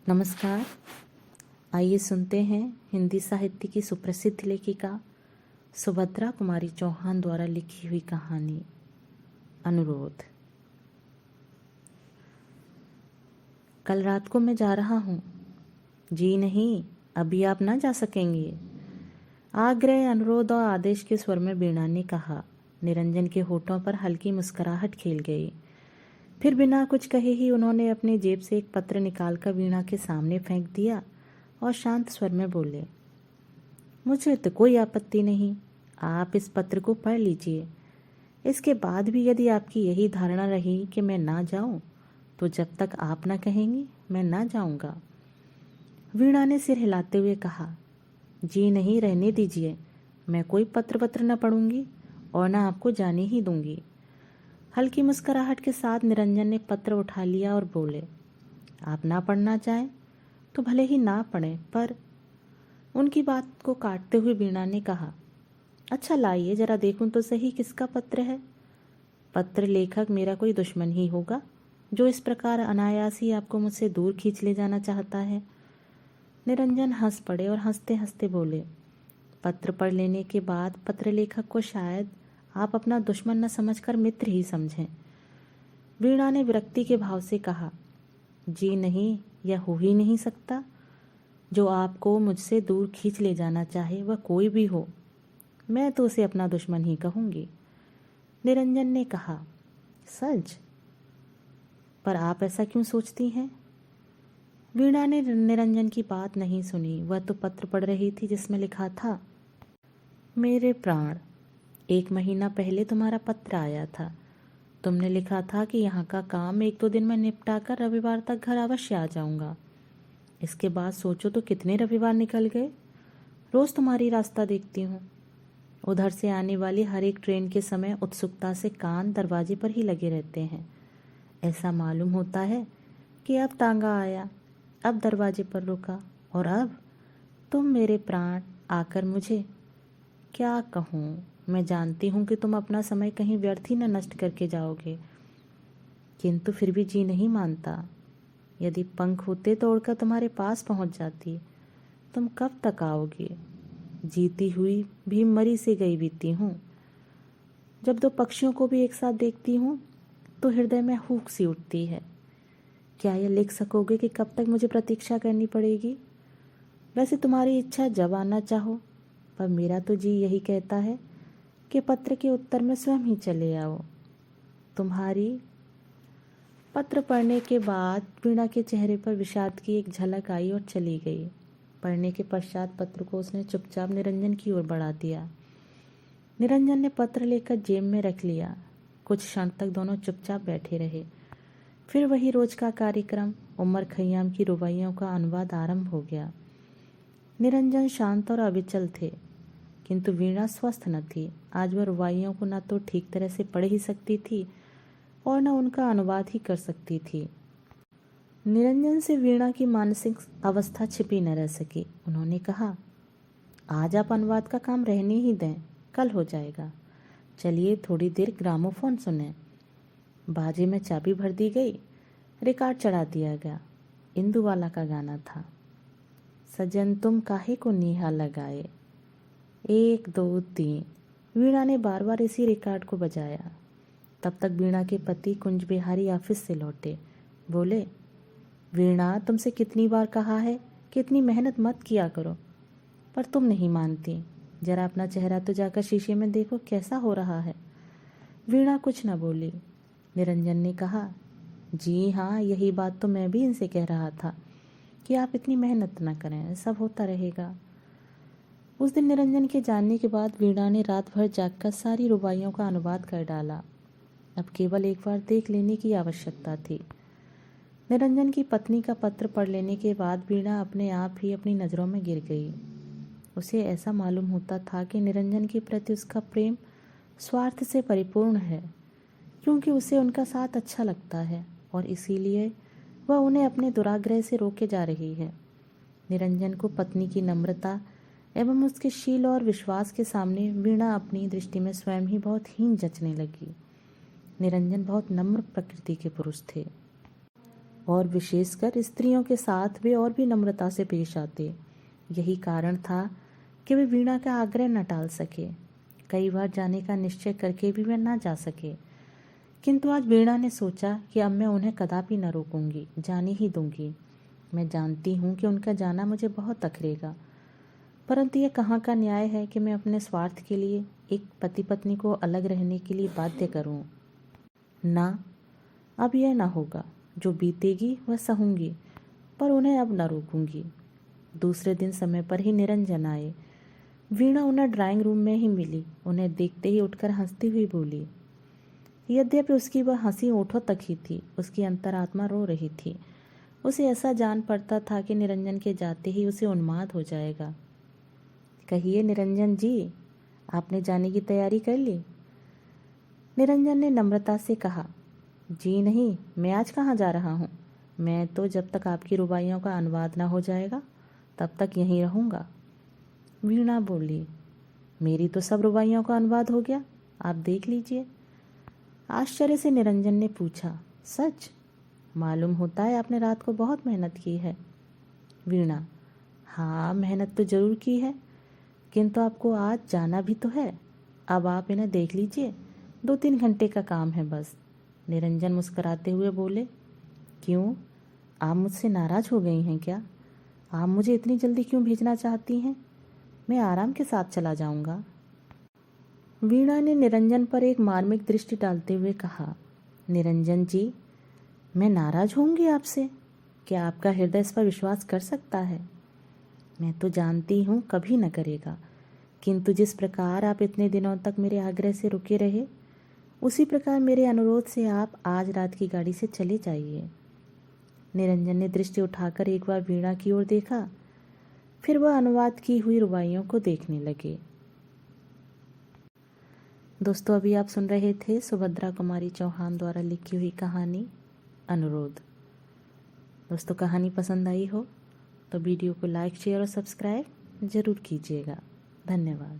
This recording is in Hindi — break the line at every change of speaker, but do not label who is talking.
नमस्कार। आइए सुनते हैं हिंदी साहित्य की सुप्रसिद्ध लेखिका सुभद्रा कुमारी चौहान द्वारा लिखी हुई कहानी अनुरोध। कल रात को मैं जा रहा हूँ। जी नहीं, अभी आप ना जा सकेंगे। आग्रह, अनुरोध और आदेश के स्वर में वीणा ने कहा। निरंजन के होठों पर हल्की मुस्कुराहट खेल गई। फिर बिना कुछ कहे ही उन्होंने अपनी जेब से एक पत्र निकालकर वीणा के सामने फेंक दिया और शांत स्वर में बोले, मुझे तो कोई आपत्ति नहीं, आप इस पत्र को पढ़ लीजिए। इसके बाद भी यदि आपकी यही धारणा रही कि मैं ना जाऊं, तो जब तक आप ना कहेंगी मैं ना जाऊंगा। वीणा ने सिर हिलाते हुए कहा, जी नहीं, रहने दीजिए। मैं कोई पत्र न पढ़ूंगी और ना आपको जाने ही दूंगी। हल्की मुस्कुराहट के साथ निरंजन ने पत्र उठा लिया और बोले, आप ना पढ़ना चाहें तो भले ही ना पढ़ें, पर उनकी बात को काटते हुए वीणा ने कहा, अच्छा लाइए जरा देखूं तो सही किसका पत्र है। पत्र लेखक मेरा कोई दुश्मन ही होगा जो इस प्रकार अनायास ही आपको मुझसे दूर खींच ले जाना चाहता है। निरंजन हंस पड़े और हंसते हंसते बोले, पत्र पढ़ लेने के बाद पत्र लेखक को शायद आप अपना दुश्मन न समझकर मित्र ही समझें। वीणा ने विरक्ति के भाव से कहा, जी नहीं, यह हो ही नहीं सकता। जो आपको मुझसे दूर खींच ले जाना चाहे वह कोई भी हो, मैं तो उसे अपना दुश्मन ही कहूंगी। निरंजन ने कहा, सच? पर आप ऐसा क्यों सोचती हैं? वीणा ने निरंजन की बात नहीं सुनी। वह तो पत्र पढ़ रही थी जिसमें लिखा था, मेरे प्राण, 1 महीना पहले तुम्हारा पत्र आया था। तुमने लिखा था कि यहाँ का काम 1-2 दिन में निपटा कर रविवार तक घर अवश्य आ जाऊंगा। इसके बाद सोचो तो कितने रविवार निकल गए। रोज तुम्हारी रास्ता देखती हूँ। उधर से आने वाली हर एक ट्रेन के समय उत्सुकता से कान दरवाजे पर ही लगे रहते हैं। ऐसा मालूम होता है कि अब तांगा आया, अब दरवाजे पर रुका, और अब तुम मेरे प्राण आकर मुझे, क्या कहूँ। मैं जानती हूँ कि तुम अपना समय कहीं व्यर्थ ही न नष्ट करके जाओगे, किंतु फिर भी जी नहीं मानता। यदि पंख होते तो उड़कर तुम्हारे पास पहुँच जाती। तुम कब तक आओगे? जीती हुई भी मरी से गई बीती हूँ। जब 2 पक्षियों को भी एक साथ देखती हूँ तो हृदय में हूक सी उठती है। क्या यह लिख सकोगे कि कब तक मुझे प्रतीक्षा करनी पड़ेगी? वैसे तुम्हारी इच्छा जब आना चाहो, पर मेरा तो जी यही कहता है कि पत्र के उत्तर में स्वयं ही चले आओ। तुम्हारी। पत्र पढ़ने के बाद वीणा के चेहरे पर विषाद की एक झलक आई और चली गई। पढ़ने के पश्चात पत्र को उसने चुपचाप निरंजन की ओर बढ़ा दिया। निरंजन ने पत्र लेकर जेब में रख लिया। कुछ क्षण तक दोनों चुपचाप बैठे रहे। फिर वही रोज का कार्यक्रम, उमर खय्याम की रुबाइयों का अनुवाद आरंभ हो गया। निरंजन शांत और अविचल थे, किंतु वीणा स्वस्थ न थी। आज वह रुबाइयों को न तो ठीक तरह से पढ़ ही सकती थी और न उनका अनुवाद ही कर सकती थी। निरंजन से वीणा की मानसिक अवस्था छिपी न रह सकी। उन्होंने कहा, आज आप अनुवाद का काम रहने ही दें, कल हो जाएगा। चलिए थोड़ी देर ग्रामोफोन सुने। बाजे में चाबी भर दी गई, रिकॉर्ड चढ़ा दिया गया। इंदुवाला का गाना था, सजन तुम काहे को नेहा लगाए, 1 2 3। वीणा ने बार बार इसी रिकॉर्ड को बजाया। तब तक वीणा के पति कुंज बिहारी ऑफिस से लौटे। बोले, वीणा, तुमसे कितनी बार कहा है कि इतनी मेहनत मत किया करो, पर तुम नहीं मानती। जरा अपना चेहरा तो जाकर शीशे में देखो कैसा हो रहा है। वीणा कुछ न बोली। निरंजन ने कहा, जी हाँ, यही बात तो मैं भी इनसे कह रहा था कि आप इतनी मेहनत न करें, सब होता रहेगा। उस दिन निरंजन के जानने के बाद वीणा ने रात भर जागकर सारी रुबाइयों का अनुवाद कर डाला। अब केवल एक बार देख लेने की आवश्यकता थी। निरंजन की पत्नी का पत्र पढ़ लेने के बाद वीणा अपने आप ही अपनी नज़रों में गिर गई। उसे ऐसा मालूम होता था कि निरंजन के प्रति उसका प्रेम स्वार्थ से परिपूर्ण है, क्योंकि उसे उनका साथ अच्छा लगता है और इसीलिए वह उन्हें अपने दुराग्रह से रोके जा रही है। निरंजन को पत्नी की नम्रता एवं उसके शील और विश्वास के सामने वीणा अपनी दृष्टि में स्वयं ही बहुत हीन जचने लगी। निरंजन बहुत नम्र प्रकृति के पुरुष थे। और विशेषकर स्त्रियों के साथ वे और भी नम्रता से पेश आते। यही कारण था कि वे वीणा का आग्रह न टाल सके। कई बार जाने का निश्चय करके भी वे न जा सके, किंतु आज वीणा ने सोचा कि अब मैं उन्हें कदापि न रोकूंगी, जाने ही दूंगी। मैं जानती हूँ कि उनका जाना मुझे बहुत अखरेगा, परंतु यह कहाँ का न्याय है कि मैं अपने स्वार्थ के लिए एक पति पत्नी को अलग रहने के लिए बाध्य करूँ। ना, अब यह ना होगा। जो बीतेगी वह सहूंगी, पर उन्हें अब न रोकूंगी। दूसरे दिन समय पर ही निरंजन आए। वीणा उन्हें ड्राइंग रूम में ही मिली। उन्हें देखते ही उठकर हंसती हुई बोली। यद्यपि उसकी वह हंसी ओठों तक ही थी, उसकी अंतरात्मा रो रही थी। उसे ऐसा जान पड़ता था कि निरंजन के जाते ही उसे उन्माद हो जाएगा। कहिए निरंजन जी, आपने जाने की तैयारी कर ली? निरंजन ने नम्रता से कहा। जी नहीं, मैं आज कहाँ जा रहा हूँ। मैं तो जब तक आपकी रुबाइयों का अनुवाद ना हो जाएगा तब तक यहीं रहूँगा। वीणा बोली, मेरी तो सब रुबाइयों का अनुवाद हो गया, आप देख लीजिए। आश्चर्य से निरंजन ने पूछा, सच? मालूम होता है आपने रात को बहुत मेहनत की है। वीणा, हाँ मेहनत तो जरूर की है, किंतु आपको आज जाना भी तो है। अब आप इन्हें देख लीजिए, 2-3 घंटे का काम है बस। निरंजन मुस्कुराते हुए बोले, क्यों, आप मुझसे नाराज हो गई हैं क्या? आप मुझे इतनी जल्दी क्यों भेजना चाहती हैं? मैं आराम के साथ चला जाऊंगा। वीणा ने निरंजन पर एक मार्मिक दृष्टि डालते हुए कहा, निरंजन जी, मैं नाराज होंगी आपसे? क्या आपका हृदय इस पर विश्वास कर सकता है? मैं तो जानती हूँ कभी न करेगा, किंतु जिस प्रकार आप इतने दिनों तक मेरे आग्रह से रुके रहे, उसी प्रकार मेरे अनुरोध से आप आज रात की गाड़ी से चले जाइए। निरंजन ने दृष्टि उठाकर एक बार वीणा की ओर देखा, फिर वह अनुवाद की हुई रुबाइयों को देखने लगे। दोस्तों, अभी आप सुन रहे थे सुभद्रा कुमारी चौहान द्वारा लिखी हुई कहानी अनुरोध। दोस्तों, कहानी पसंद आई हो तो वीडियो को लाइक, शेयर और सब्सक्राइब जरूर कीजिएगा। धन्यवाद।